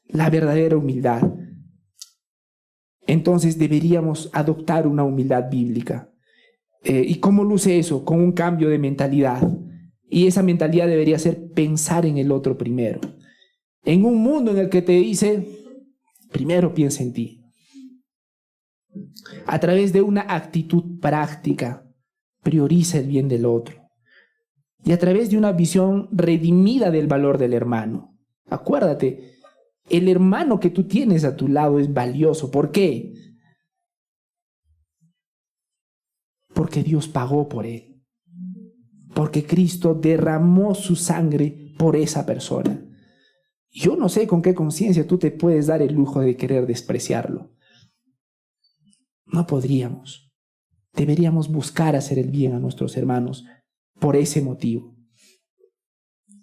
La verdadera humildad. Entonces deberíamos adoptar una humildad bíblica. ¿Y cómo luce eso? Con un cambio de mentalidad. Y esa mentalidad debería ser pensar en el otro primero. En un mundo en el que te dice, primero piensa en ti. A través de una actitud práctica, prioriza el bien del otro. Y a través de una visión redimida del valor del hermano. Acuérdate, el hermano que tú tienes a tu lado es valioso. ¿Por qué? Porque Dios pagó por él. Porque Cristo derramó su sangre por esa persona. Yo no sé con qué conciencia tú te puedes dar el lujo de querer despreciarlo. No podríamos. Deberíamos buscar hacer el bien a nuestros hermanos por ese motivo.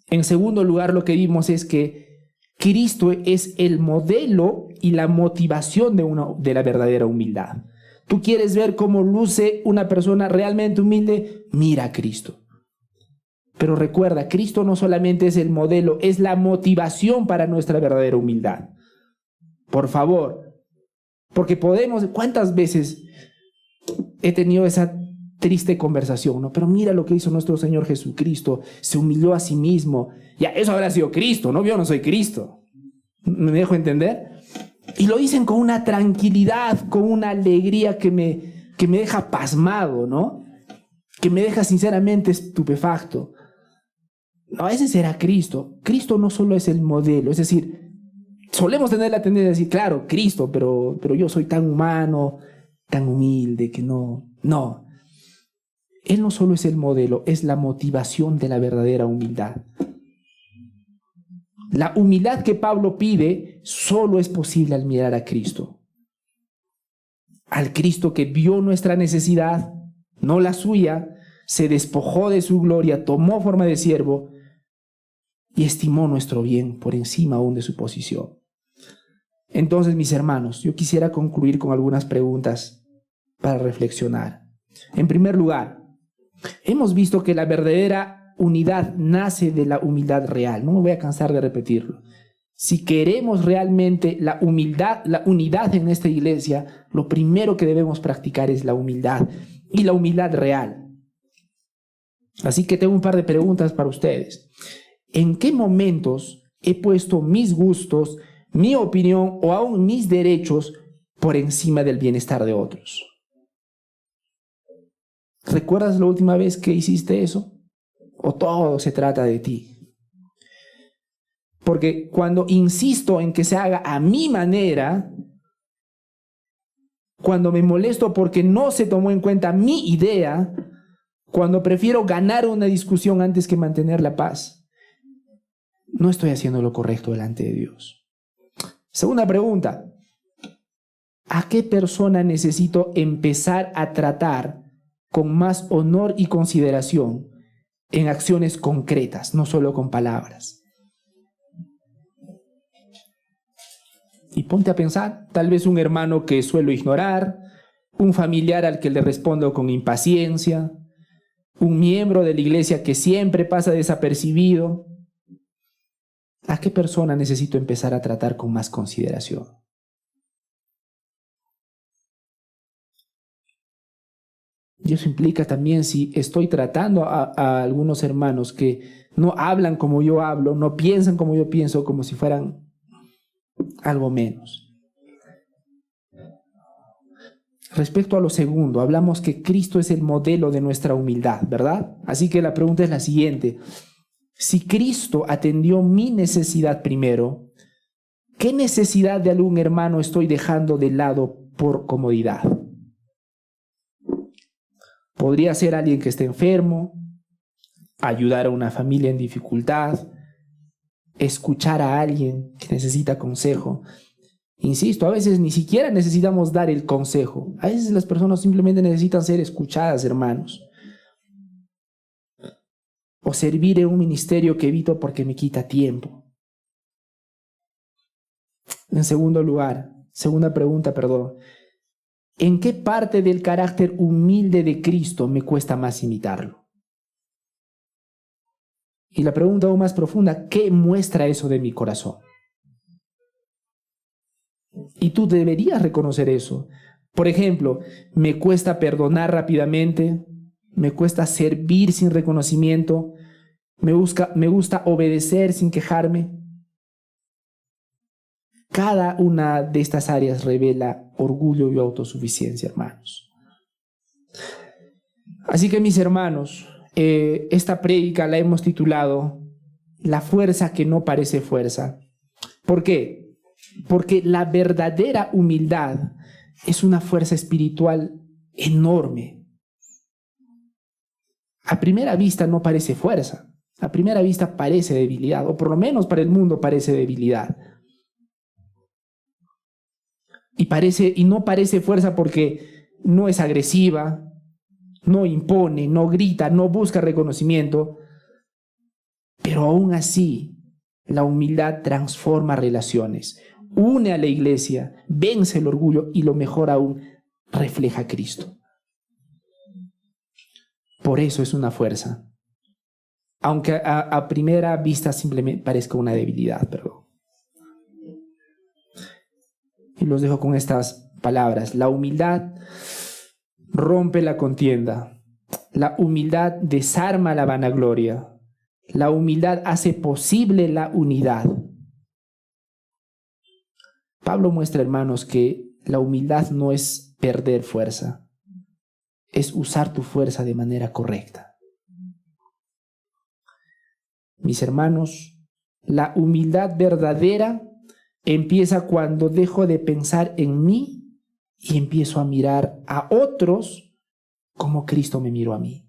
En segundo lugar, lo que vimos es que Cristo es el modelo y la motivación de la verdadera humildad. ¿Tú quieres ver cómo luce una persona realmente humilde? Mira a Cristo. Pero recuerda, Cristo no solamente es el modelo, es la motivación para nuestra verdadera humildad. Por favor, porque podemos, ¿cuántas veces he tenido esa triste conversación, ¿no? Pero mira lo que hizo nuestro Señor Jesucristo, se humilló a sí mismo. Ya, eso habrá sido Cristo, ¿no? Yo no soy Cristo. ¿Me dejo entender? Y lo dicen con una tranquilidad, con una alegría que me deja pasmado, ¿no? Que me deja sinceramente estupefacto. No, ese será Cristo. Cristo no solo es el modelo, es decir, solemos tener la tendencia de decir, claro, Cristo, pero yo soy tan humano, tan humilde que no. No. Él no solo es el modelo, es la motivación de la verdadera humildad. La humildad que Pablo pide solo es posible al mirar a Cristo. Al Cristo que vio nuestra necesidad, no la suya, se despojó de su gloria, tomó forma de siervo y estimó nuestro bien por encima aún de su posición. Entonces, mis hermanos, yo quisiera concluir con algunas preguntas para reflexionar. En primer lugar, hemos visto que la verdadera unidad nace de la humildad real. No me voy a cansar de repetirlo. Si queremos realmente la unidad en esta iglesia, lo primero que debemos practicar es la humildad y la humildad real. Así que tengo un par de preguntas para ustedes. ¿En qué momentos he puesto mis gustos, mi opinión o aún mis derechos por encima del bienestar de otros? ¿Recuerdas la última vez que hiciste eso? ¿O todo se trata de ti? Porque cuando insisto en que se haga a mi manera, cuando me molesto porque no se tomó en cuenta mi idea, cuando prefiero ganar una discusión antes que mantener la paz, no estoy haciendo lo correcto delante de Dios. Segunda pregunta. ¿A qué persona necesito empezar a tratar con más honor y consideración en acciones concretas, no solo con palabras? Y ponte a pensar, tal vez un hermano que suelo ignorar, un familiar al que le respondo con impaciencia, un miembro de la iglesia que siempre pasa desapercibido. ¿A qué persona necesito empezar a tratar con más consideración? Y eso implica también si estoy tratando a algunos hermanos que no hablan como yo hablo, no piensan como yo pienso, como si fueran algo menos. Respecto a lo segundo, hablamos que Cristo es el modelo de nuestra humildad, ¿verdad? Así que la pregunta es la siguiente. Si Cristo atendió mi necesidad primero, ¿qué necesidad de algún hermano estoy dejando de lado por comodidad? Podría ser alguien que esté enfermo, ayudar a una familia en dificultad, escuchar a alguien que necesita consejo. Insisto, a veces ni siquiera necesitamos dar el consejo. A veces las personas simplemente necesitan ser escuchadas, hermanos. O servir en un ministerio que evito porque me quita tiempo. En segundo lugar, segunda pregunta, perdón. ¿En qué parte del carácter humilde de Cristo me cuesta más imitarlo? Y la pregunta aún más profunda, ¿qué muestra eso de mi corazón? Y tú deberías reconocer eso. Por ejemplo, me cuesta perdonar rápidamente, me cuesta servir sin reconocimiento, me gusta obedecer sin quejarme. Cada una de estas áreas revela orgullo y autosuficiencia, hermanos. Así que, mis hermanos, esta prédica la hemos titulado La fuerza que no parece fuerza. ¿Por qué? Porque la verdadera humildad es una fuerza espiritual enorme. A primera vista no parece fuerza. A primera vista parece debilidad, o por lo menos para el mundo parece debilidad. Y no parece fuerza porque no es agresiva, no impone, no grita, no busca reconocimiento. Pero aún así, la humildad transforma relaciones, une a la iglesia, vence el orgullo y lo mejor aún, refleja a Cristo. Por eso es una fuerza. Aunque a primera vista simplemente parezca una debilidad, perdón. Y los dejo con estas palabras. La humildad rompe la contienda. La humildad desarma la vanagloria. La humildad hace posible la unidad. Pablo muestra, hermanos, que la humildad no es perder fuerza, es usar tu fuerza de manera correcta. Mis hermanos, la humildad verdadera empieza cuando dejo de pensar en mí y empiezo a mirar a otros como Cristo me miró a mí.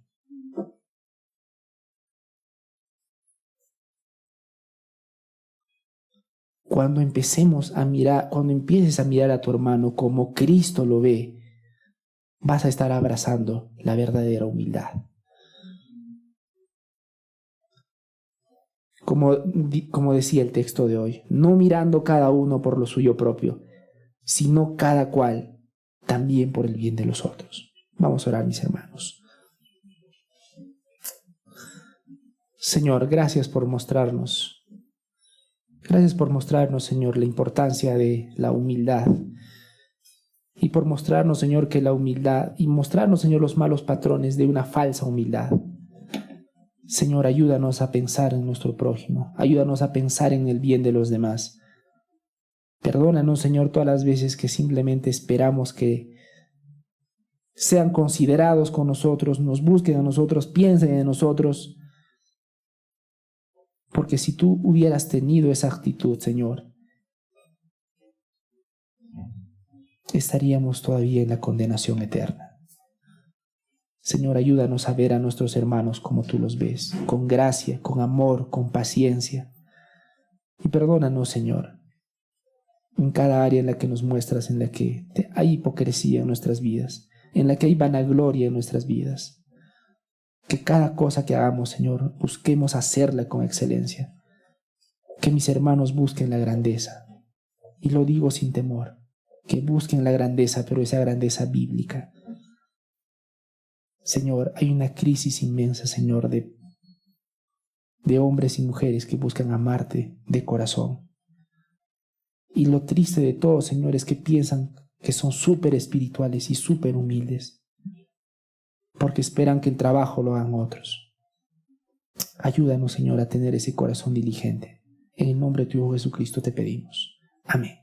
Cuando empieces a mirar a tu hermano como Cristo lo ve, vas a estar abrazando la verdadera humildad. Como decía el texto de hoy, no mirando cada uno por lo suyo propio, sino cada cual también por el bien de los otros. Vamos a orar, mis hermanos. Señor, gracias por mostrarnos, Señor, la importancia de la humildad. Y por mostrarnos, Señor, que la humildad, y mostrarnos, Señor, los malos patrones de una falsa humildad. Señor, ayúdanos a pensar en nuestro prójimo, ayúdanos a pensar en el bien de los demás. Perdónanos, Señor, todas las veces que simplemente esperamos que sean considerados con nosotros, nos busquen a nosotros, piensen en nosotros. Porque si tú hubieras tenido esa actitud, Señor, estaríamos todavía en la condenación eterna. Señor, ayúdanos a ver a nuestros hermanos como tú los ves, con gracia, con amor, con paciencia. Y perdónanos, Señor, en cada área en la que nos muestras, en la que hay hipocresía en nuestras vidas, en la que hay vanagloria en nuestras vidas. Que cada cosa que hagamos, Señor, busquemos hacerla con excelencia. Que mis hermanos busquen la grandeza. Y lo digo sin temor. Que busquen la grandeza, pero esa grandeza bíblica. Señor, hay una crisis inmensa, Señor, de hombres y mujeres que buscan amarte de corazón. Y lo triste de todo, Señor, es que piensan que son súper espirituales y súper humildes, porque esperan que el trabajo lo hagan otros. Ayúdanos, Señor, a tener ese corazón diligente. En el nombre de tu Hijo Jesucristo te pedimos. Amén.